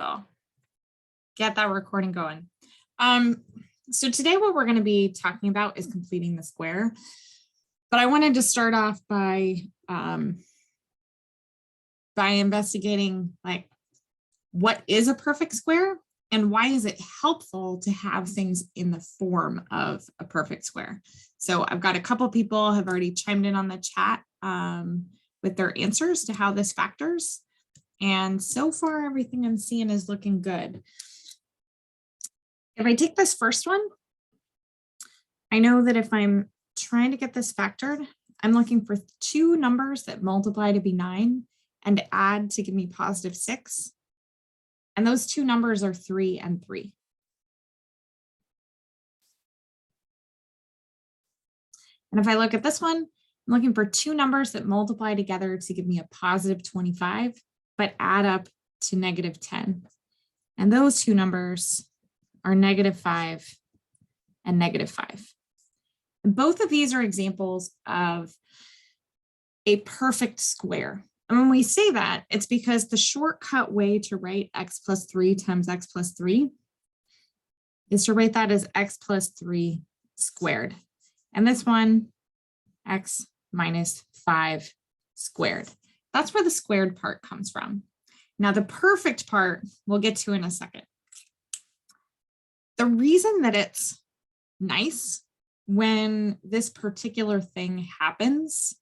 will get that recording going. So today what we're going to be talking about is completing the square. But I wanted to start off by investigating like what is a perfect square and why is it helpful to have things in the form of a perfect square. So I've got a couple people have already chimed in on the chat with their answers to how this factors. And so far, everything I'm seeing is looking good. If I take this first one, I know that if I'm trying to get this factored, I'm looking for two numbers that multiply to be 9 and add to give me positive 6. And those two numbers are 3 and 3. And if I look at this one, I'm looking for two numbers that multiply together to give me a positive 25, but add up to negative 10. And those two numbers are negative 5 and negative 5. And both of these are examples of a perfect square. And when we say that, it's because the shortcut way to write x plus 3 times x plus 3 is to write that as x plus 3 squared. And this one, x minus 5 squared. That's where the squared part comes from. Now the perfect part we'll get to in a second. The reason that it's nice when this particular thing happens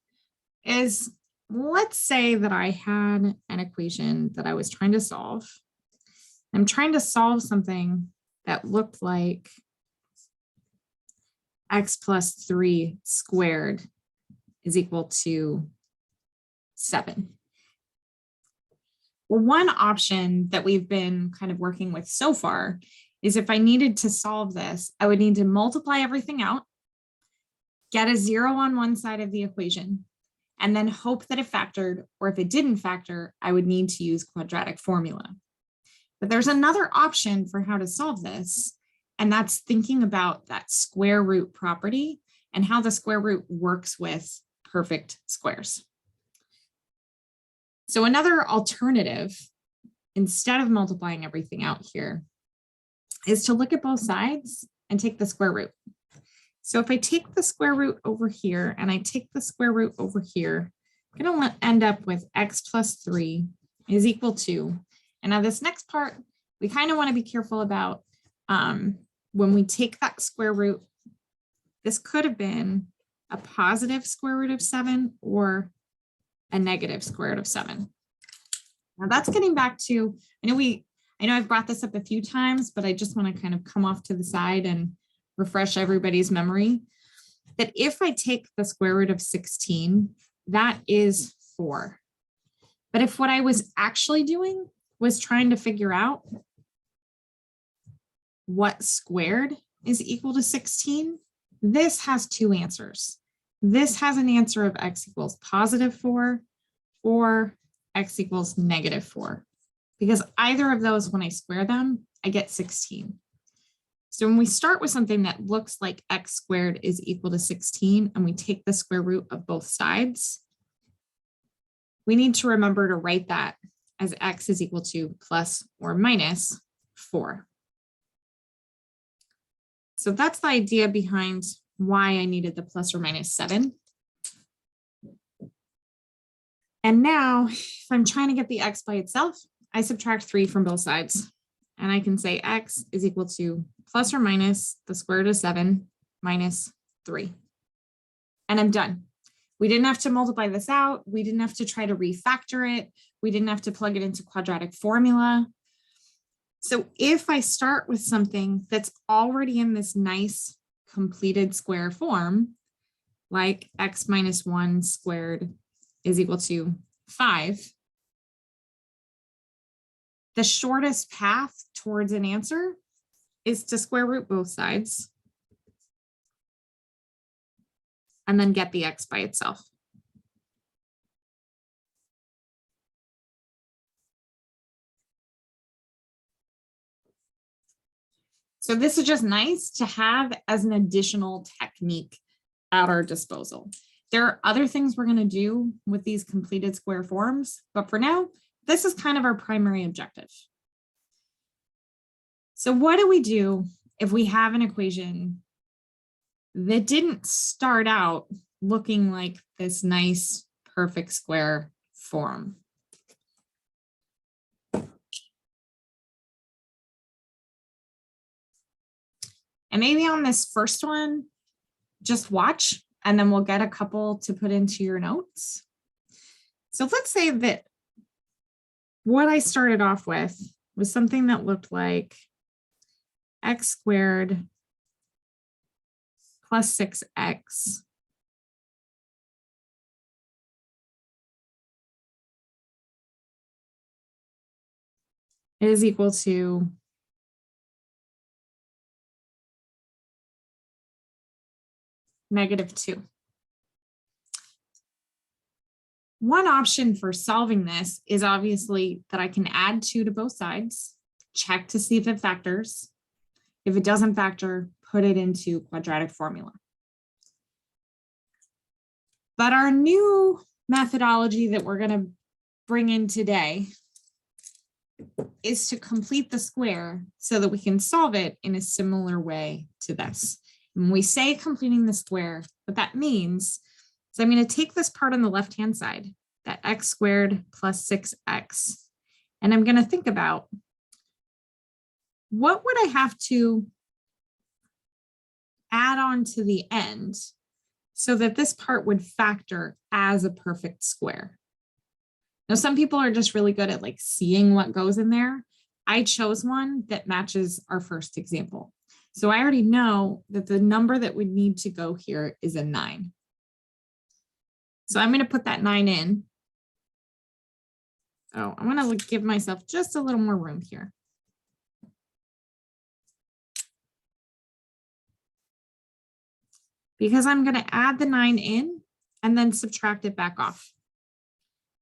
is, let's say that I had an equation that I was trying to solve. I'm trying to solve something that looked like x plus 3 squared is equal to 7. Well, one option that we've been kind of working with so far is if I needed to solve this, I would need to multiply everything out, get a 0 on one side of the equation, and then hope that it factored, or if it didn't factor, I would need to use quadratic formula. But there's another option for how to solve this, and that's thinking about that square root property and how the square root works with perfect squares. So another alternative, instead of multiplying everything out here, is to look at both sides and take the square root. So if I take the square root over here and I take the square root over here, I'm going to end up with x plus 3 is equal to, and now this next part, we kind of want to be careful about when we take that square root, this could have been a positive square root of 7 or a negative square root of 7. Now that's getting back to, I know I've brought this up a few times, but I just want to kind of come off to the side and refresh everybody's memory that if I take the square root of 16, that is 4. But if what I was actually doing was trying to figure out what squared is equal to 16, this has two answers. This has an answer of x equals positive 4 or x equals negative 4, because either of those, when I square them, I get 16. So when we start with something that looks like x squared is equal to 16 and we take the square root of both sides, we need to remember to write that as x is equal to plus or minus 4. So that's the idea behind why I needed the plus or minus 7. And now if I'm trying to get the x by itself, I subtract 3 from both sides. And I can say x is equal to plus or minus the square root of 7 minus 3. And I'm done. We didn't have to multiply this out. We didn't have to try to refactor it. We didn't have to plug it into quadratic formula. So if I start with something that's already in this nice completed square form, like x minus 1 squared is equal to 5, the shortest path towards an answer is to square root both sides and then get the x by itself. So this is just nice to have as an additional technique at our disposal. There are other things we're going to do with these completed square forms, but for now, this is kind of our primary objective. So what do we do if we have an equation that didn't start out looking like this nice perfect square form? And maybe on this first one, just watch, and then we'll get a couple to put into your notes. So let's say that what I started off with was something that looked like x squared plus 6x is equal to -2. One option for solving this is obviously that I can add 2 to both sides, check to see if it factors. If it doesn't factor, put it into quadratic formula. But our new methodology that we're going to bring in today is to complete the square so that we can solve it in a similar way to this. When we say completing the square, what that means is I'm going to take this part on the left-hand side, that x squared plus 6x, and I'm going to think about what would I have to add on to the end so that this part would factor as a perfect square. Now, some people are just really good at like seeing what goes in there. I chose one that matches our first example. So I already know that the number that would need to go here is a 9. So I'm going to put that 9 in. Oh, I'm going to give myself just a little more room here. Because I'm going to add the 9 in and then subtract it back off.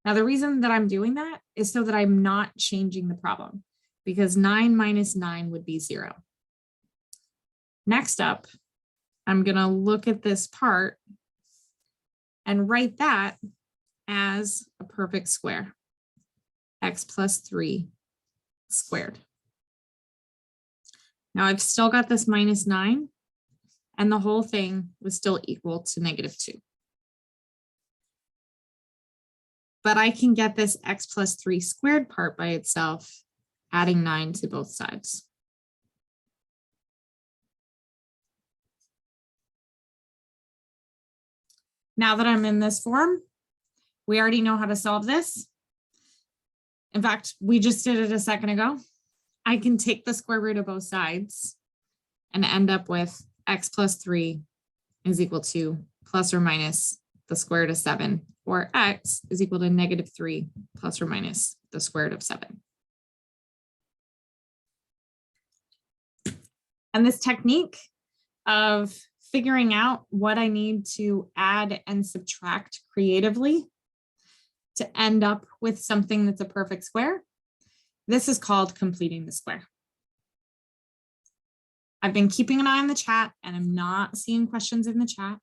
Now, the reason that I'm doing that is so that I'm not changing the problem, because 9 minus 9 would be 0. Next up, I'm going to look at this part and write that as a perfect square, x plus 3 squared. Now, I've still got this minus 9, and the whole thing was still equal to -2. But I can get this x plus 3 squared part by itself, adding 9 to both sides. Now that I'm in this form, we already know how to solve this. In fact, we just did it a second ago. I can take the square root of both sides and end up with x plus 3 is equal to plus or minus the square root of 7, or x is equal to -3 plus or minus the square root of 7. And this technique of figuring out what I need to add and subtract creatively to end up with something that's a perfect square, this is called completing the square. I've been keeping an eye on the chat and I'm not seeing questions in the chat.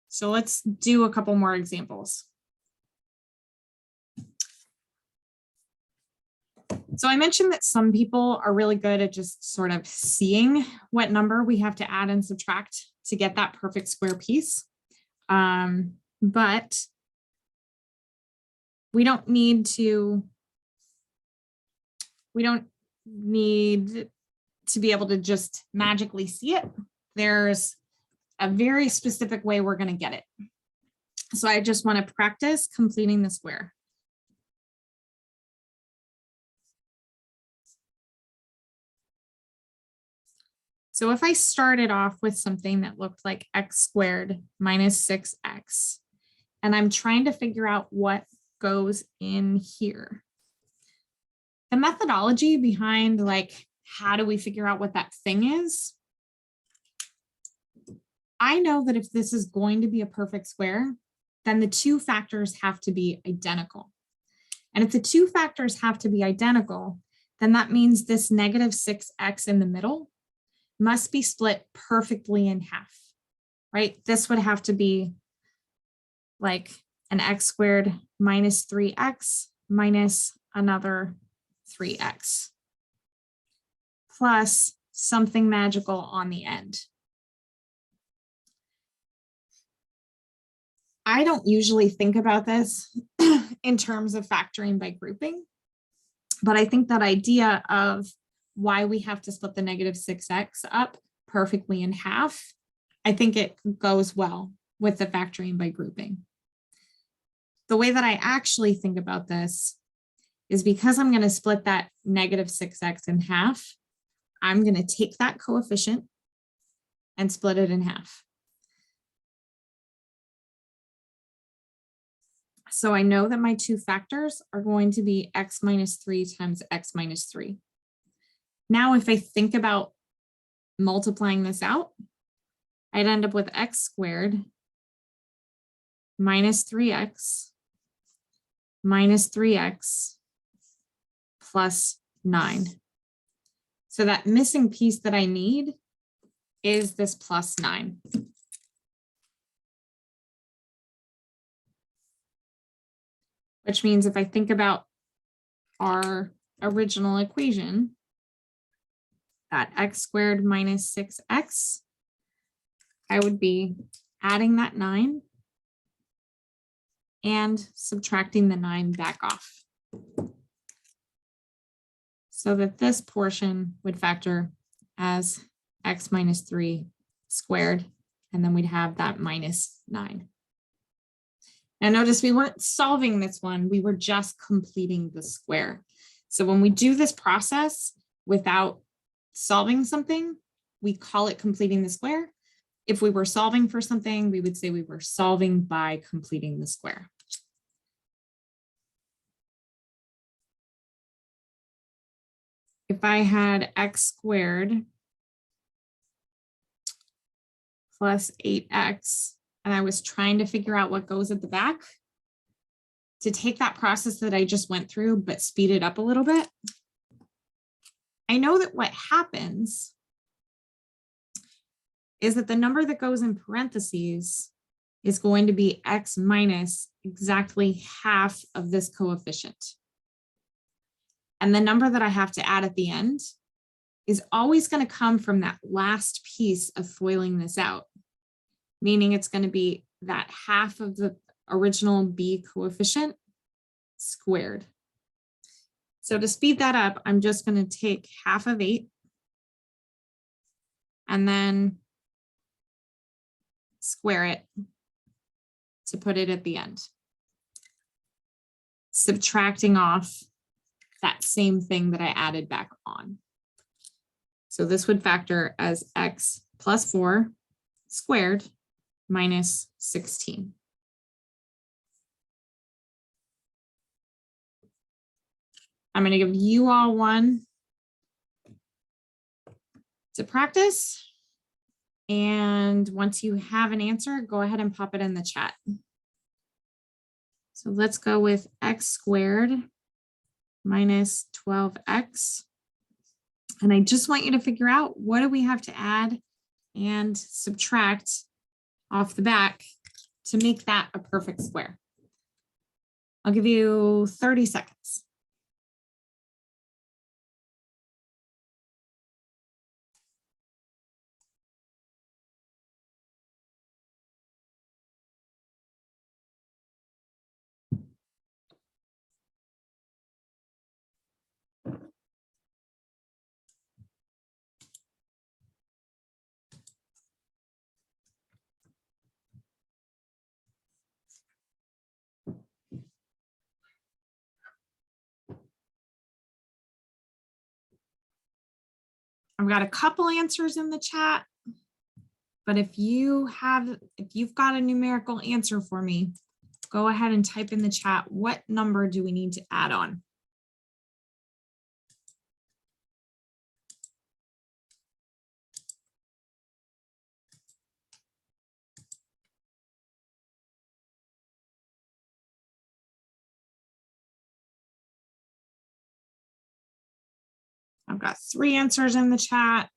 So let's do a couple more examples. So I mentioned that some people are really good at just sort of seeing what number we have to add and subtract to get that perfect square piece. But we don't need to be able to just magically see it. There's a very specific way we're going to get it. So I just want to practice completing the square. So if I started off with something that looked like x squared minus 6x, and I'm trying to figure out what goes in here, the methodology behind like, how do we figure out what that thing is? I know that if this is going to be a perfect square, then the two factors have to be identical. And if the two factors have to be identical, then that means this -6x in the middle must be split perfectly in half, right? This would have to be like and x squared minus 3x minus another 3x plus something magical on the end. I don't usually think about this in terms of factoring by grouping, but I think that idea of why we have to split the negative 6x up perfectly in half, I think it goes well with the factoring by grouping. The way that I actually think about this is because I'm going to split that negative 6x in half, I'm going to take that coefficient and split it in half. So I know that my two factors are going to be x minus 3 times x minus 3. Now, if I think about multiplying this out, I'd end up with x squared minus 3x minus 3x plus 9. So that missing piece that I need is this plus 9. Which means if I think about our original equation, that x squared minus 6x, I would be adding that 9 and subtracting the 9 back off. So that this portion would factor as x minus 3 squared, and then we'd have that minus 9. Now notice we weren't solving this one, we were just completing the square. So when we do this process without solving something, we call it completing the square. If we were solving for something, we would say we were solving by completing the square. If I had x squared plus 8x, and I was trying to figure out what goes at the back, to take that process that I just went through, but speed it up a little bit, I know that what happens is that the number that goes in parentheses is going to be x minus exactly half of this coefficient. And the number that I have to add at the end is always going to come from that last piece of foiling this out, meaning it's going to be that half of the original b coefficient squared. So to speed that up, I'm just going to take half of 8 and then square it to put it at the end, subtracting off that same thing that I added back on. So this would factor as x plus 4 squared minus 16. I'm going to give you all one to practice. And once you have an answer, go ahead and pop it in the chat. So let's go with x squared minus 12x. And I just want you to figure out, what do we have to add and subtract off the back to make that a perfect square? I'll give you 30 seconds. I've got a couple answers in the chat, but if you've got a numerical answer for me, go ahead and type in the chat, what number do we need to add on? I've got 3 answers in the chat.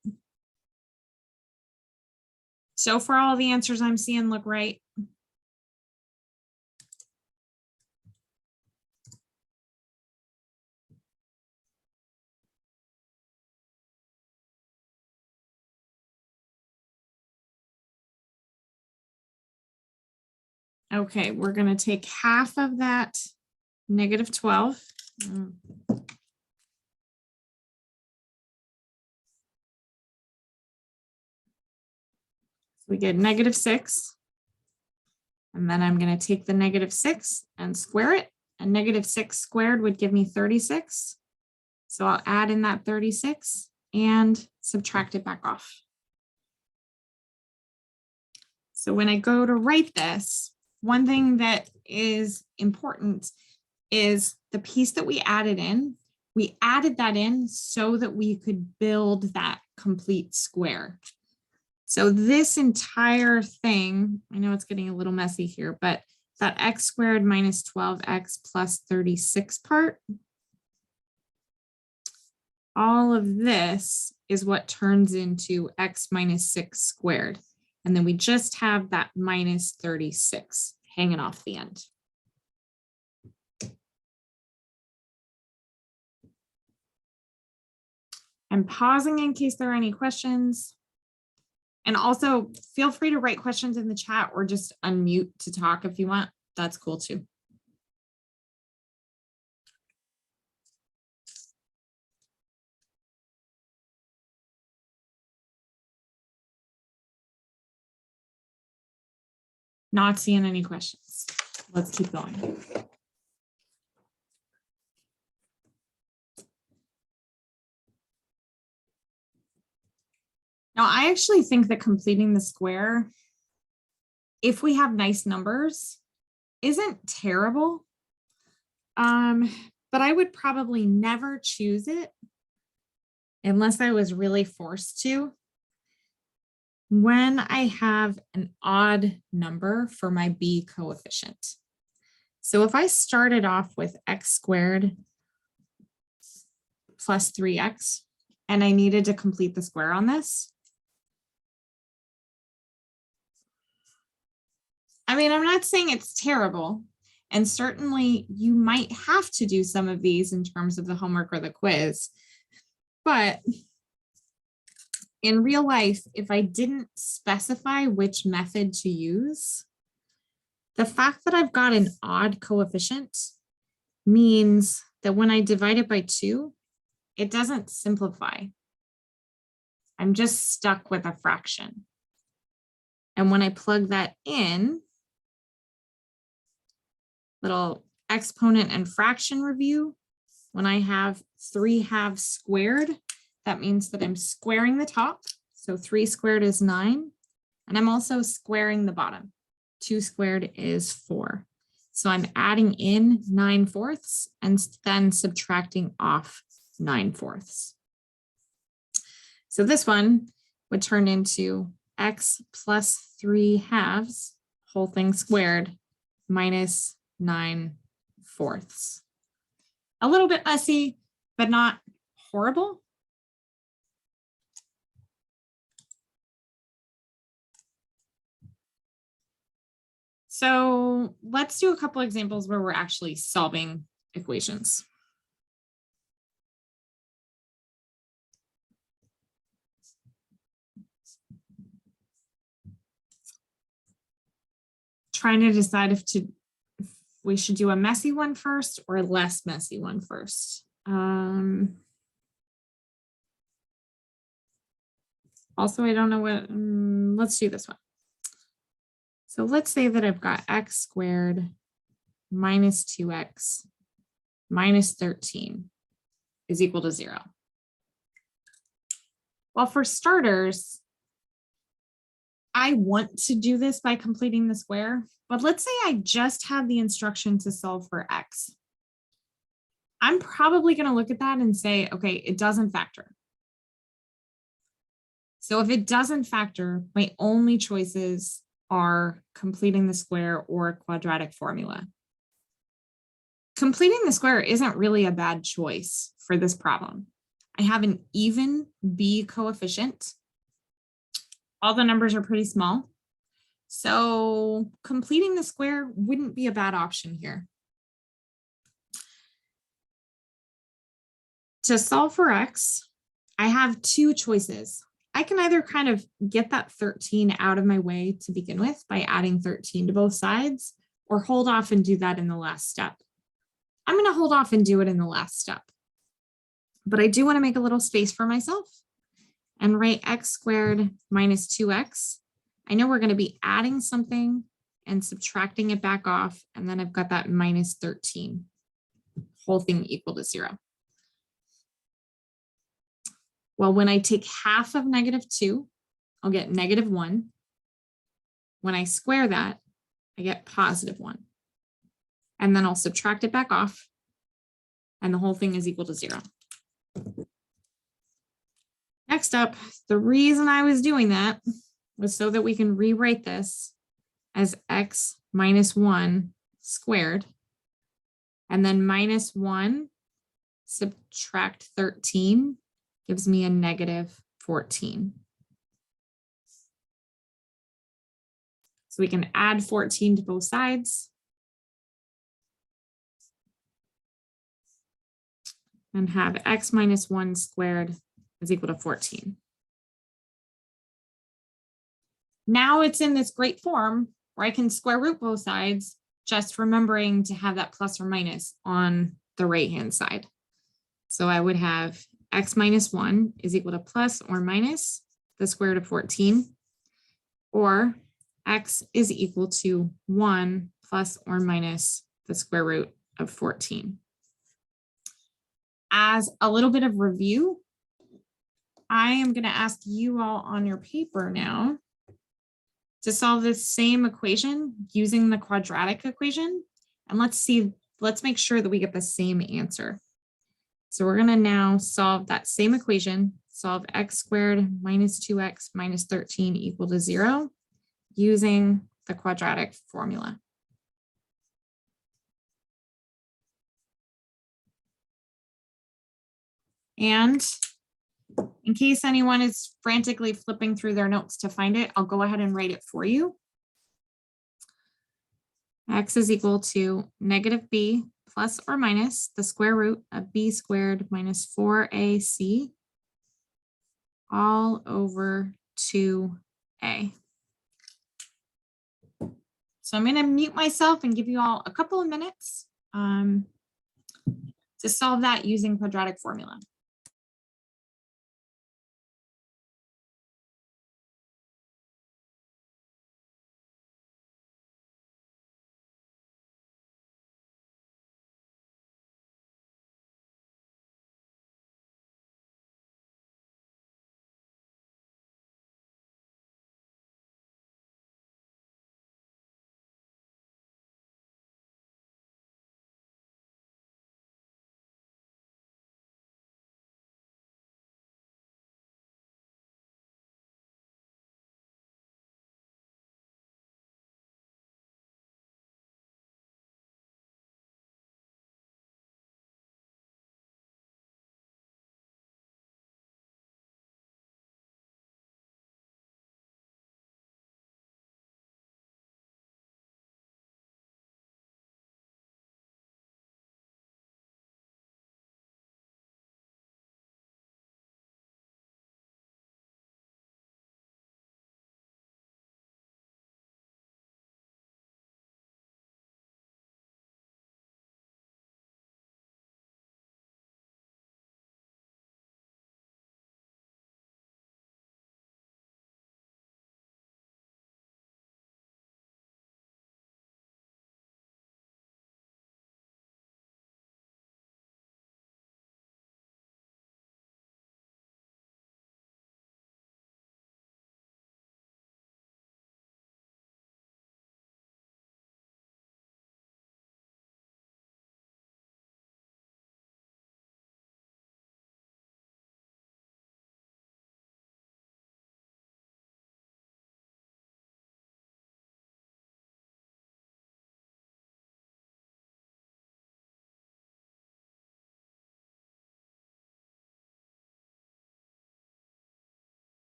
So far, all the answers I'm seeing look right. Okay, we're going to take half of that negative 12. We get negative 6. And then I'm going to take the negative 6 and square it. And negative 6 squared would give me 36. So I'll add in that 36 and subtract it back off. So when I go to write this, one thing that is important is the piece that we added in. We added that in so that we could build that complete square. So this entire thing, I know it's getting a little messy here, but that x squared minus 12x plus 36 part, all of this is what turns into x minus 6 squared. And then we just have that minus 36 hanging off the end. I'm pausing in case there are any questions. And also feel free to write questions in the chat or just unmute to talk if you want. That's cool too. Not seeing any questions. Let's keep going. Now, I actually think that completing the square, if we have nice numbers, isn't terrible. But I would probably never choose it unless I was really forced to. When I have an odd number for my b coefficient. So if I started off with x squared plus 3x, and I needed to complete the square on this, I mean, I'm not saying it's terrible, and certainly you might have to do some of these in terms of the homework or the quiz, but in real life, if I didn't specify which method to use, the fact that I've got an odd coefficient means that when I divide it by 2, it doesn't simplify. I'm just stuck with a fraction. And when I plug that in, little exponent and fraction review, when I have 3/2 squared, that means that I'm squaring the top. So 3 squared is 9. And I'm also squaring the bottom. 2 squared is 4. So I'm adding in 9/4 and then subtracting off 9/4. So this one would turn into x plus 3/2, whole thing squared, minus 9/4. A little bit messy, but not horrible. So let's do a couple examples where we're actually solving equations. Trying to decide if we should do a messy one first or a less messy one first. Also, I don't know what, let's do this one. So let's say that I've got x squared minus 2x minus 13 is equal to 0. Well, for starters, I want to do this by completing the square, but let's say I just have the instruction to solve for x. I'm probably going to look at that and say, okay, it doesn't factor. So if it doesn't factor, my only choices are completing the square or a quadratic formula. Completing the square isn't really a bad choice for this problem. I have an even b coefficient. All the numbers are pretty small. So completing the square wouldn't be a bad option here. To solve for x, I have two choices. I can either kind of get that 13 out of my way to begin with by adding 13 to both sides, or hold off and do that in the last step. I'm going to hold off and do it in the last step. But I do want to make a little space for myself and write x squared minus 2x. I know we're going to be adding something and subtracting it back off, and then I've got that minus 13, whole thing equal to 0. Well, when I take half of negative 2, I'll get negative 1. When I square that, I get positive 1. And then I'll subtract it back off, and the whole thing is equal to 0. Next up, the reason I was doing that was so that we can rewrite this as x minus 1 squared, and then minus 1 subtract 13 gives me a negative 14. So we can add 14 to both sides and have x minus 1 squared is equal to 14. Now it's in this great form where I can square root both sides, just remembering to have that plus or minus on the right-hand side. So I would have x minus 1 is equal to plus or minus the square root of 14, or x is equal to 1 plus or minus the square root of 14. As a little bit of review, I am going to ask you all on your paper now to solve this same equation using the quadratic equation. And let's make sure that we get the same answer. So we're going to now solve that same equation, solve x squared minus 2x minus 13 equal to 0 using the quadratic formula. And in case anyone is frantically flipping through their notes to find it, I'll go ahead and write it for you. X is equal to negative b plus or minus the square root of b squared minus 4ac all over 2a. So I'm going to mute myself and give you all a couple of minutes to solve that using quadratic formula.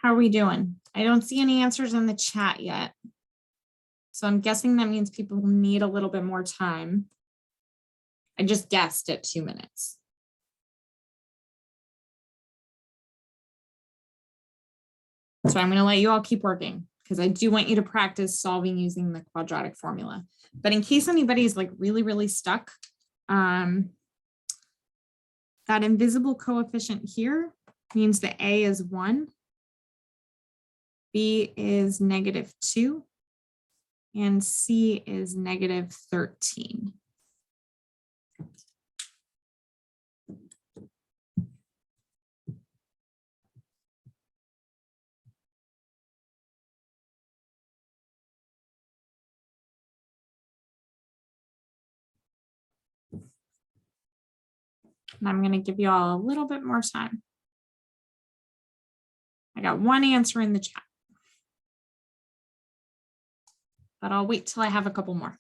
How are we doing? I don't see any answers in the chat yet. So I'm guessing that means people need a little bit more time. I just guessed at 2 minutes. So I'm going to let you all keep working because I do want you to practice solving using the quadratic formula. But in case anybody's like really, really stuck, that invisible coefficient here means that A is 1, B is -2, and C is -13. And I'm going to give you all a little bit more time. I got one answer in the chat, but I'll wait till I have a couple more.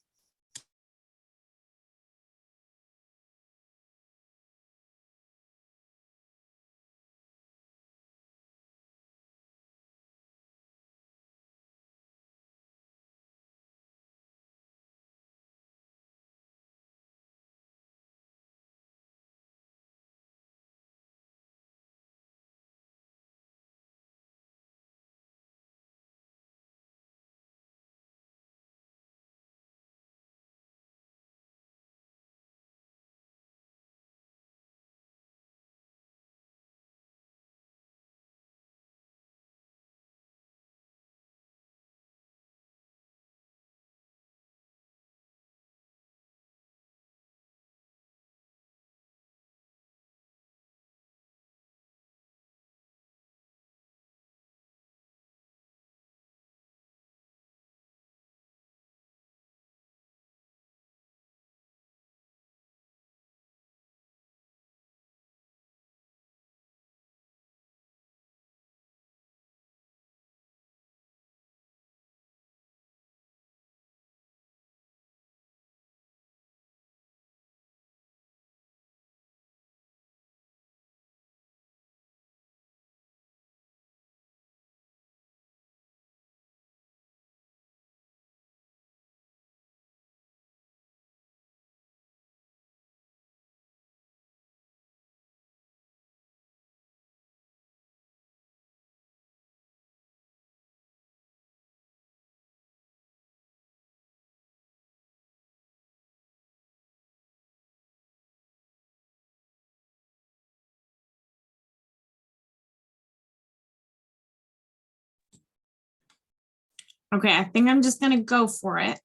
Okay, I think I'm just going to go for it.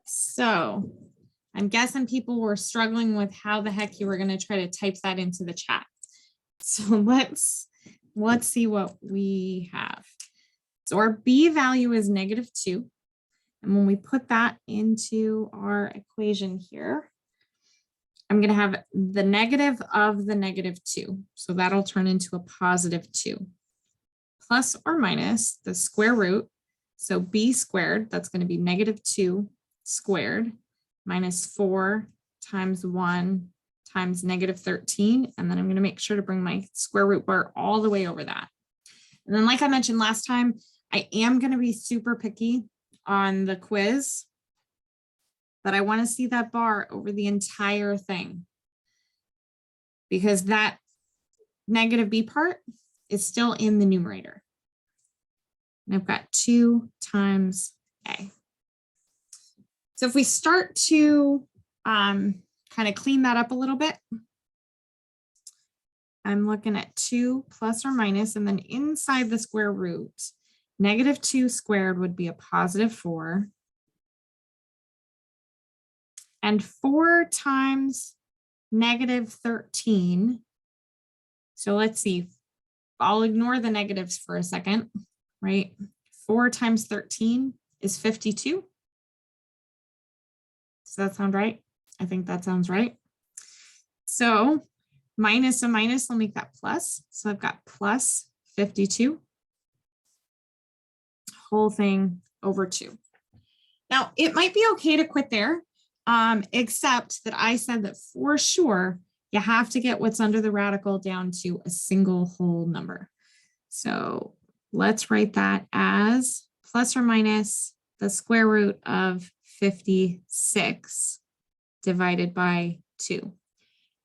So I'm guessing people were struggling with how the heck you were going to try to type that into the chat. So let's see what we have. So our B value is -2. And when we put that into our equation here, I'm going to have the negative of the -2. So that'll turn into a +2. Plus or minus the square root. So B squared, that's going to be -2 squared minus 4 times 1 times -13. And then I'm going to make sure to bring my square root bar all the way over that. And then like I mentioned last time, I am going to be super picky on the quiz, but I want to see that bar over the entire thing because that negative B part is still in the numerator. And I've got 2 times A. So if we start to kind of clean that up a little bit, I'm looking at 2 plus or minus, and then inside the square root, -2 squared would be a +4. And 4 times -13. So let's see, I'll ignore the negatives for a second, right? 4 times 13 is 52. Does that sound right? I think that sounds right. So minus a minus, I'll make that plus. So I've got plus 52. Whole thing over 2. Now, it might be okay to quit there, except that I said that for sure, You have to get what's under the radical down to a single whole number. So let's write that as plus or minus the square root of 56 divided by 2.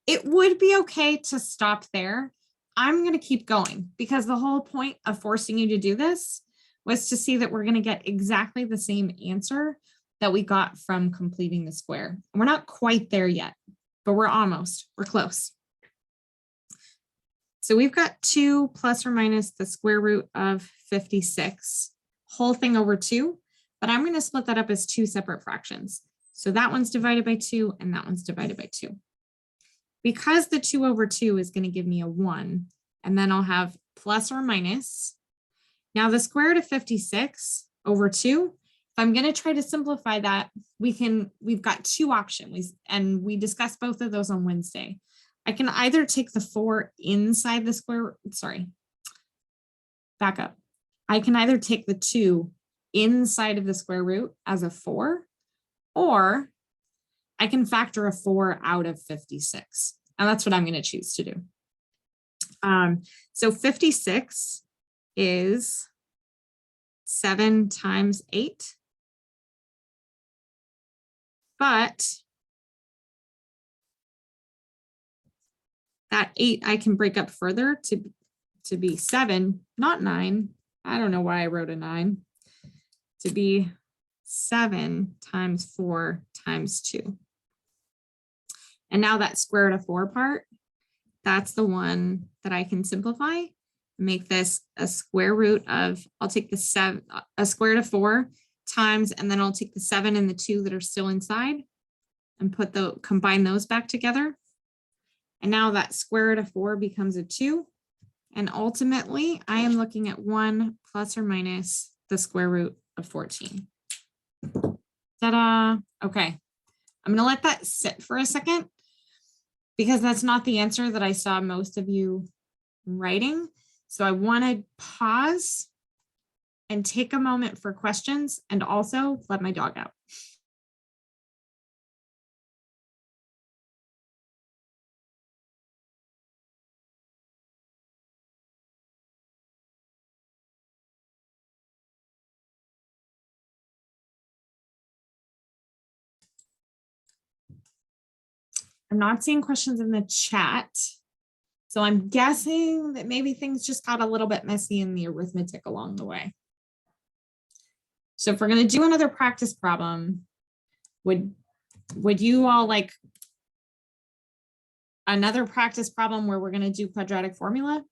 It would be okay to stop there. I'm going to keep going because the whole point of forcing you to do this was to see that we're going to get exactly the same answer that we got from completing the square. We're not quite there yet, but we're almost. We're close. So we've got 2 plus or minus the square root of 56, whole thing over 2, but I'm going to split that up as 2 separate fractions. So that one's divided by 2 and that one's divided by 2. Because the 2 over 2 is going to give me a 1, and then I'll have plus or minus. Now the square root of 56 over 2, if I'm going to try to simplify that, we've got 2 options, and we discussed both of those on Wednesday. I can either take the 4 inside the square, back up. I can either take the 2 inside of the square root as a 4, or I can factor a 4 out of 56. And that's what I'm going to choose to do. So 56 is 7 times 8. But that 8 I can break up further to be 7, not 9. I don't know why I wrote a 9. To be 7 times 4 times 2. And now that square root of 4 part, that's the one that I can simplify. Make this a square root of, I'll take the a square root of 4 times, and then I'll take the 7 and the 2 that are still inside and combine those back together. And now that square root of 4 becomes a 2. And ultimately, I am looking at 1 plus or minus the square root of 14. Ta-da! Okay, I'm going to let that sit for a second because that's not the answer that I saw most of you writing. So I want to pause and take a moment for questions and also let my dog out. I'm not seeing questions in the chat. So I'm guessing that maybe things just got a little bit messy in the arithmetic along the way. So if we're going to do another practice problem, would you all like another practice problem where we're going to do quadratic formula?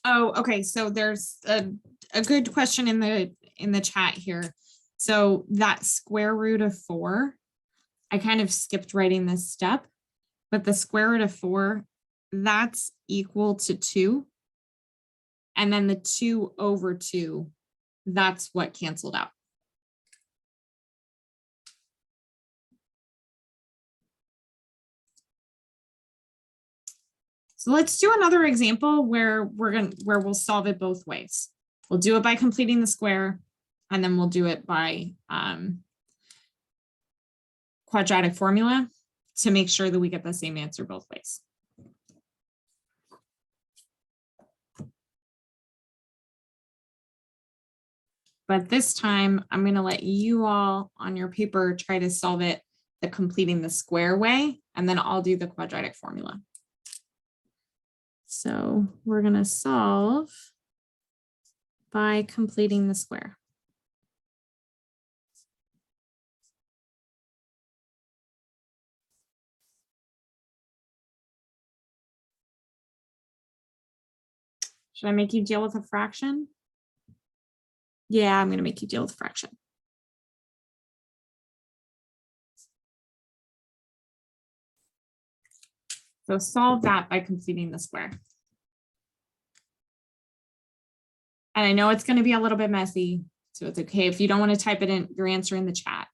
Oh, okay. So there's a good question in the chat here. So that square root of 4, I kind of skipped writing this step, but the square root of 4, that's equal to 2. And then the 2 over 2, that's what canceled out. So let's do another example where we'll solve it both ways. We'll do it by completing the square, and then we'll do it by quadratic formula to make sure that we get the same answer both ways. But this time, I'm going to let you all on your paper try to solve it the completing the square way, and then I'll do the quadratic formula. So we're going to solve by completing the square. Should I make you deal with a fraction? Yeah, I'm going to make you deal with a fraction. So solve that by completing the square. And I know it's going to be a little bit messy, so it's okay if you don't want to type it in your answer in the chat.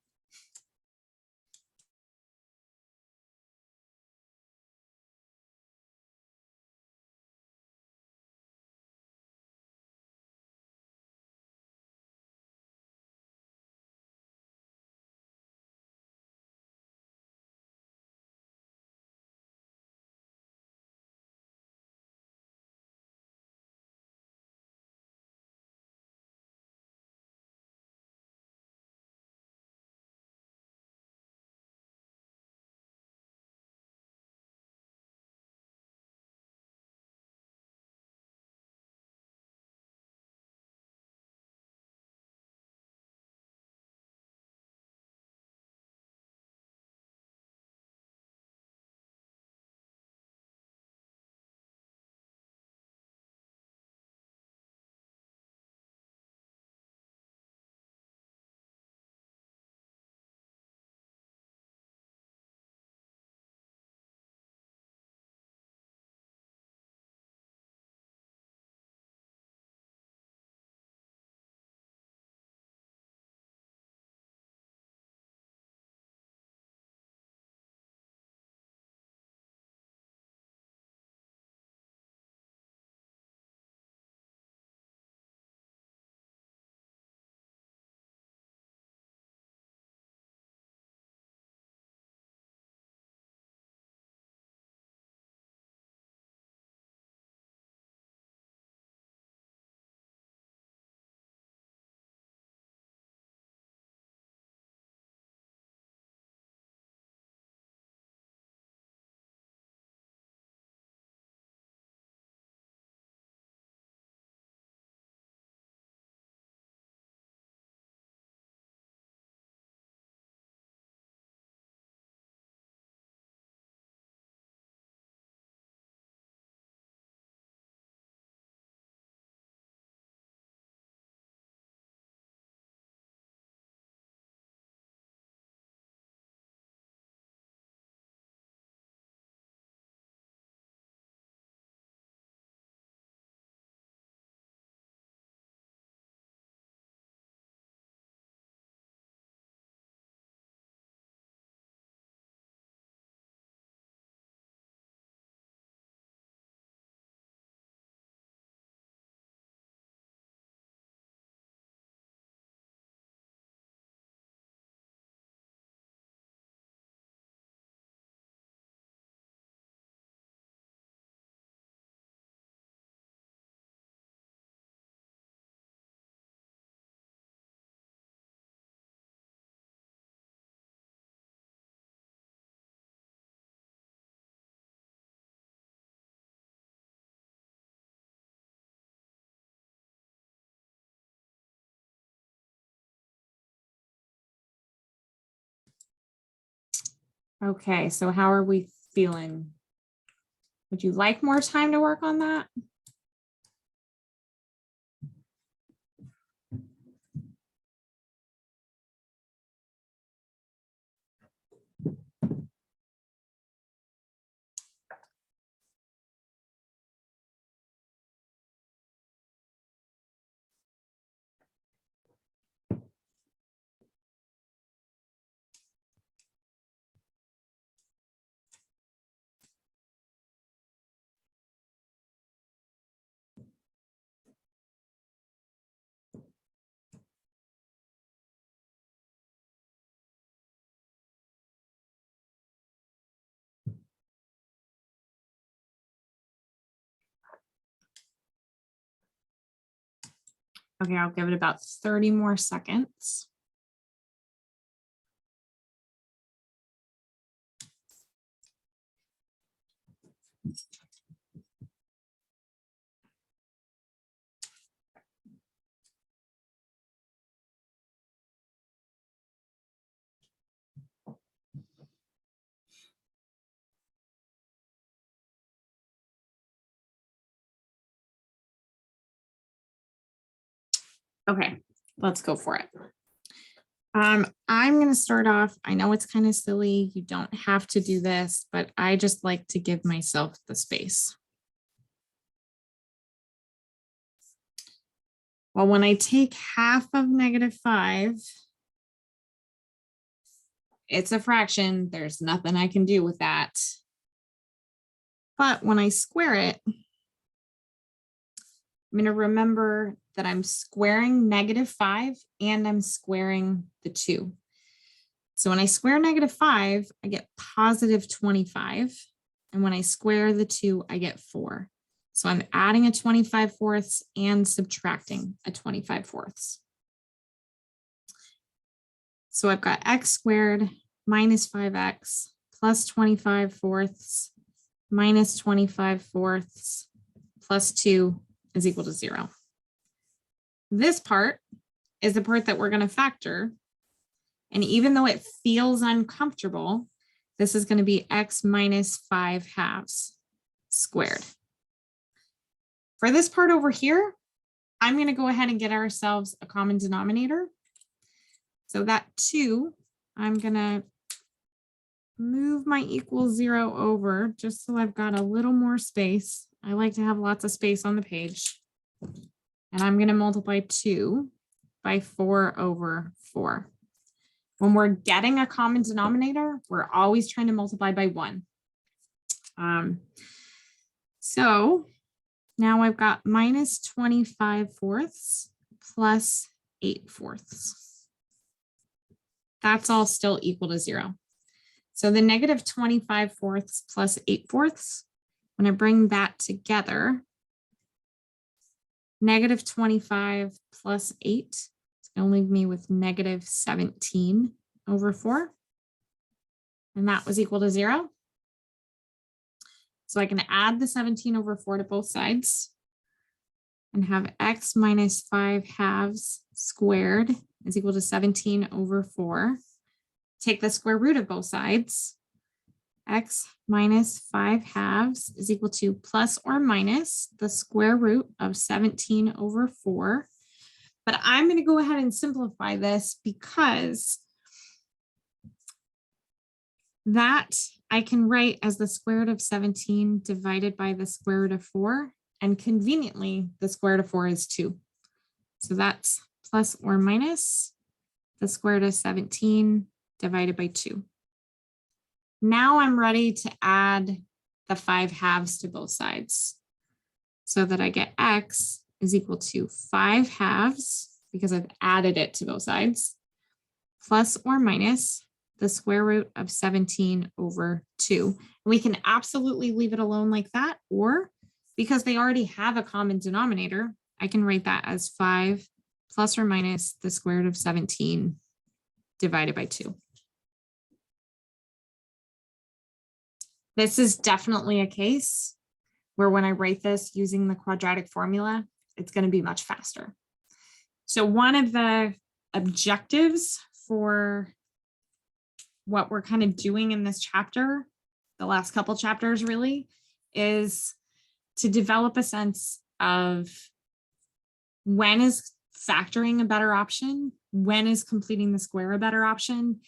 Okay, so how are we feeling? Would you like more time to work on that? Okay, I'll give it about 30 more seconds. Okay, let's go for it. I'm going to start off. I know it's kind of silly. You don't have to do this, but I just like to give myself the space. Well, when I take half of -5, it's a fraction. There's nothing I can do with that. But when I square it, I'm going to remember that I'm squaring -5 and I'm squaring the 2. So when I square -5, I get positive 25. And when I square the 2, I get 4. So I'm adding a 25/4 and subtracting a 25/4. So I've got x squared minus 5x plus 25/4 minus 25/4 plus 2 is equal to 0. This part is the part that we're going to factor. And even though it feels uncomfortable, this is going to be x minus 5/2 squared. For this part over here, I'm going to go ahead and get ourselves a common denominator. So that 2, I'm going to move my equal 0 over just so I've got a little more space. I like to have lots of space on the page. And I'm going to multiply 2 by 4 over 4. When we're getting a common denominator, we're always trying to multiply by 1. So now I've got minus 25/4 plus 8/4. That's all still equal to 0. So the negative 25/4 plus 8/4, when I bring that together, negative 25 plus 8 is going to leave me with negative 17 over 4. And that was equal to 0. So I can add the 17 over 4 to both sides and have x minus 5/2 squared is equal to 17 over 4. Take the square root of both sides. X minus 5/2 is equal to plus or minus the square root of 17 over 4. But I'm going to go ahead and simplify this because that I can write as the square root of 17 divided by the square root of 4. And conveniently, the square root of 4 is 2. So that's plus or minus the square root of 17 divided by 2. Now I'm ready to add the 5/2 to both sides so that I get x is equal to 5/2 because I've added it to both sides plus or minus the square root of 17 over 2. And we can absolutely leave it alone like that, or because they already have a common denominator, I can write that as 5 plus or minus the square root of 17 divided by 2. This is definitely a case where when I write this using the quadratic formula, it's going to be much faster. So one of the objectives for what we're kind of doing in this chapter, the last couple chapters really, is to develop a sense of when is factoring a better option, when is completing the square a better option,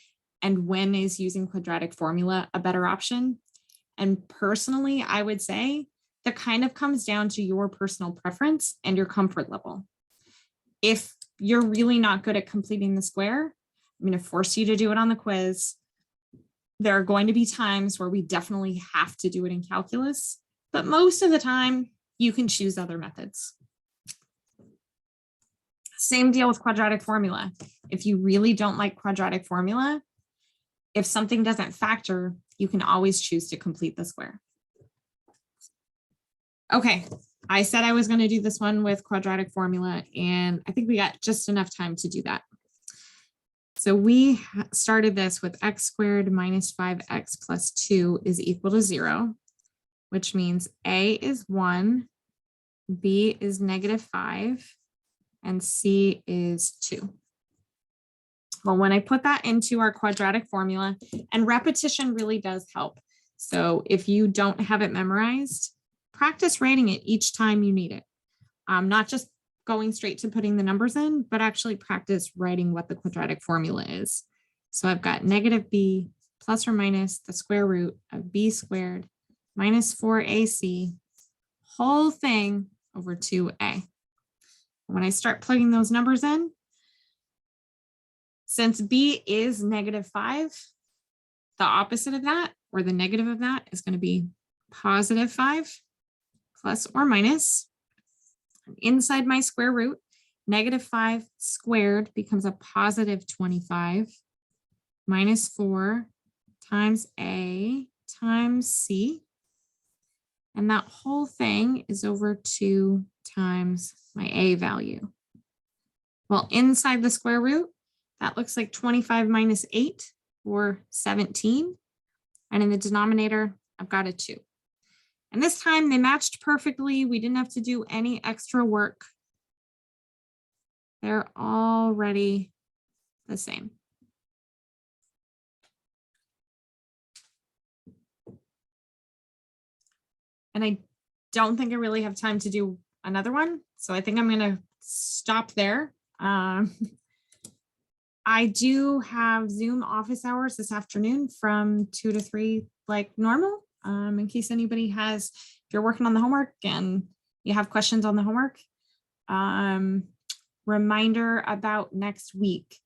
and when is using quadratic formula a better option. And personally, I would say that kind of comes down to your personal preference and your comfort level. If you're really not good at completing the square, I'm going to force you to do it on the quiz. There are going to be times where we definitely have to do it in calculus, but most of the time you can choose other methods. Same deal with quadratic formula. If you really don't like quadratic formula, if something doesn't factor, you can always choose to complete the square. Okay, I said I was going to do this one with quadratic formula, and I think we got just enough time to do that. So we started this with x squared minus 5x plus 2 is equal to 0, which means a is 1, b is -5, and c is 2. Well, when I put that into our quadratic formula, and repetition really does help. So if you don't have it memorized, practice writing it each time you need it. Not just going straight to putting the numbers in, but actually practice writing what the quadratic formula is. So I've got -b plus or minus the square root of b squared minus 4ac whole thing over 2a. When I start plugging those numbers in, since b is -5, the opposite of that, or the negative of that, is going to be +5 plus or minus. Inside my square root, -5 squared becomes a +25 minus 4 times a times c. And that whole thing is over 2 times my a value. Well, inside the square root, that looks like 25 minus 8, or 17. And in the denominator, I've got a 2. And this time they matched perfectly. We didn't have to do any extra work. They're already the same. And I don't think I really have time to do another one. So I think I'm going to stop there. I do have Zoom office hours this afternoon from 2 to 3 like normal. In case anybody has, if you're working on the homework and you have questions on the homework. Reminder about next week.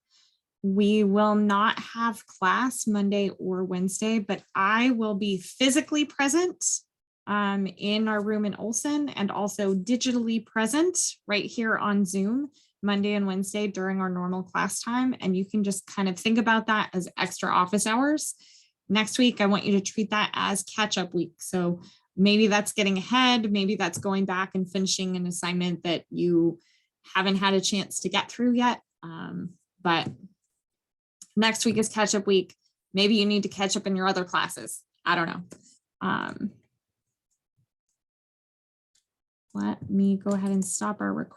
We will not have class Monday or Wednesday, but I will be physically present in our room in Olson, and also digitally present right here on Zoom Monday and Wednesday during our normal class time. And you can just kind of think about that as extra office hours. Next week, I want you to treat that as catch-up week. So maybe that's getting ahead, maybe that's going back and finishing an assignment that you haven't had a chance to get through yet. But next week is catch-up week. Maybe you need to catch up in your other classes. I don't know. Let me go ahead and stop our recording.